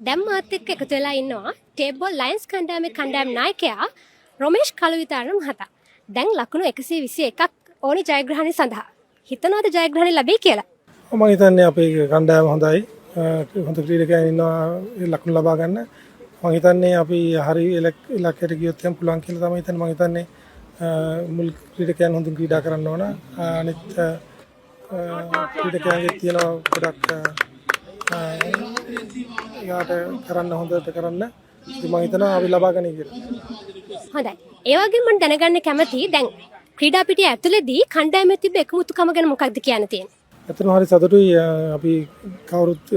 දැන් මාත් එක්ක එකතු වෙලා ඉන්නවා ටේබල් ලයන්ස් කණ්ඩායමේ කණ්ඩායම් නායකයා රොමේෂ් කලුවිතාරණ මහතා. දැන් ලකුණු 121ක් ඕනි ජයග්‍රහණය සඳහා. හිතනවාද ජයග්‍රහණය ලැබෙයි කියලා? මම හිතන්නේ අපේ කණ්ඩායම හොඳයි. හොඳ ක්‍රීඩකයන් ඉන්නවා ලකුණු ලබා ගන්න. මම හිතන්නේ අපි හරි ඉලක්කයට ගියොත් එම් පුළුවන් කියලා තමයි හිතන්නේ. මම හිතන්නේ මුල් ක්‍රීඩකයන් හොඳින් ක්‍රීඩා කරන්න ඕන. අනිත් ක්‍රීඩකයන්ගේ තියෙන ගොඩක් යාට කරන්න හොඳට කරන්න මම හිතනවා අපි ලබා ගන්න කියලා. හොඳයි. ඒ වගේම මම දැනගන්න කැමතියි දැන් ක්‍රීඩා පිටිය ඇතුළේදී කණ්ඩායමේ තිබ්බ එකමුතුකම ගැන මොකක්ද කියන්න තියෙන්නේ? ඇත්තටම හරි සතුටුයි අපි කවුරුත්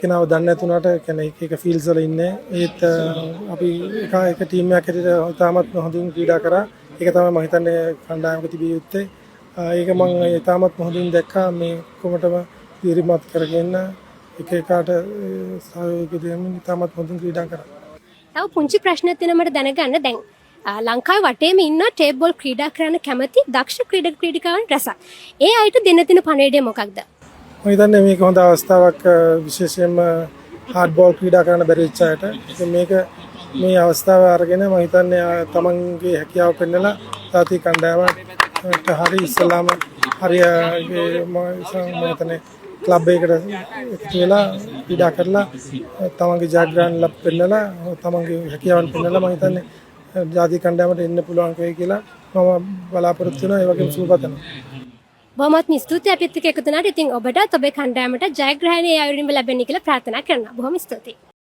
කෙනාව දන්නේ නැතුණාට කියන්නේ එක ෆීල්ඩ්ස් වල ඉන්නේ ඒත් අපි එක ටීම් එකක් හැටියට තාමත් හොඳින් ක්‍රීඩා කරා. ඒක තමයි මම හිතන්නේ කණ්ඩායමක තිබිය යුත්තේ. ඒක මම තාමත් හොඳින් දැක්කා මේ කොමටම දිරිමත් කරගෙන එක එකට සහයෝගය දෙමින් තාමත් හොඳින් ක්‍රීඩා කරා. තව පුංචි ප්‍රශ්නයක් තියෙනවා මට දැනගන්න දැන් ලංකාවේ වටේම ඉන්න ටේබල් ක්‍රීඩා කරන්න කැමති දක්ෂ ක්‍රීඩකයන් රැසක්. ඒ අයට දෙන්න තියෙන පණිවිඩය මොකක්ද? මම හිතන්නේ මේක හොඳ අවස්ථාවක් විශේෂයෙන්ම හાર્ඩ් බෝල් ක්‍රීඩා කරන්න බැරි වෙච්ච අයට. මේක මේ අවස්ථාව අරගෙන මම හිතන්නේ තමන්ගේ හැකියාව පෙන්නලා තාති කණ්ඩායමට හරි ඉස්සලාම හරි මම හිතන්නේ ක්ලබ් එකකට එකතු වෙලා ක්‍රීඩා කරලා තමන්ගේ ජයග්‍රහණ ලබ පෙන්නලා තමන්ගේ හැකියාවන් පෙන්නලා මම හිතන්නේ ජාතික කණ්ඩායමට එන්න පුළුවන් වෙයි කියලා මම බලාපොරොත්තු වෙනවා. ඒ වගේම සුබ පතනවා. බොහොමත් ස්තුතියි අපිත් එක්ක එකතු වුණාට. ඉතින් ඔබට ඔබේ කණ්ඩායමට ජයග්‍රහණය ඒ අයුරින්ම ලැබෙන්න කියලා ප්‍රාර්ථනා කරනවා. බොහොම ස්තුතියි.